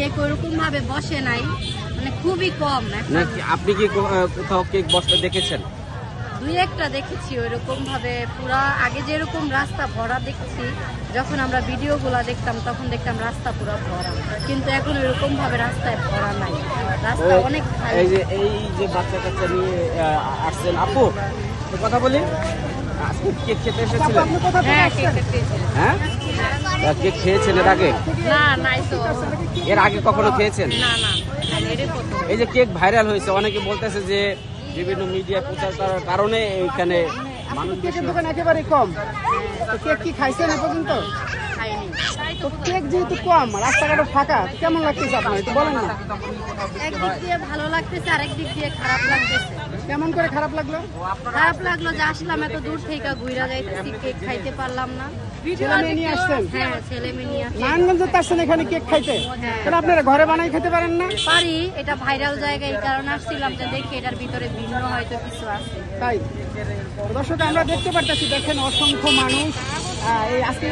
Cake ওরকম ভাবে বসে নাই, মানে খুবই কম। আপনি কি কোথাও কেক বসতে দেখেছেন? দুই একটা দেখেছি ওইরকম ভাবে, পুরা আগে যেরকম রাস্তা ভরা দেখছি, যখন আমরা ভিডিওগুলা দেখতাম তখন দেখতাম রাস্তা পুরো ভরা, কিন্তু এখন ওইরকম ভাবে রাস্তায় ভরা নাই, রাস্তা অনেক এই যে বাচ্চা কাচ্চা নিয়ে আসছেন, আপু কথা বলি, আজকে কেক খেতে এসেছিলেন? হ্যাঁ, কেক খেয়েছিলাম। হ্যাঁ, কেক খেয়েছেন এর আগে? না, নাই তো। এর আগে কখনো খেয়েছেন? না না, এরই প্রথম। এই যে কেক ভাইরাল হয়েছে, অনেকে বলতেছে যে বিভিন্ন মিডিয়া প্রচার করার কারণে এইখানে মানুষ কেকের দোকান একেবারে কম। তো কেক কি খাইছেন এ পর্যন্ত? খাইনি। তো কেক যেহেতু কম, রাস্তাঘাটও ফাঁকা, কেমন লাগতেছে আপনার একটু বলেন না। একদিক দিয়ে ভালো লাগতেছে, আরেক দিক দিয়ে খারাপ লাগতেছে। কেমন করে খারাপ লাগলো? খারাপ লাগলো যে আসলাম এত দূর থেকে, ঘুরা যাইতেছি, কেক খাইতে পারলাম না। ছেলে মেয়ে নিয়ে আসছেন? হ্যাঁ, ছেলে মেয়ে নিয়ে আসছি। নারায়ণগঞ্জে তো আসছেন এখানে কেক খাইতে, হ্যাঁ। কেন আপনারা ঘরে বানাই খেতে পারেন না? পারি, এটা ভাইরাল জায়গা, এই কারণে আসছিলাম যে দেখি এটার ভিতরে ভিন্ন হয়তো কিছু আছে। তাই দর্শক আমরা দেখতে পারতেছি, দেখেন অসংখ্য মানুষ এই আজকে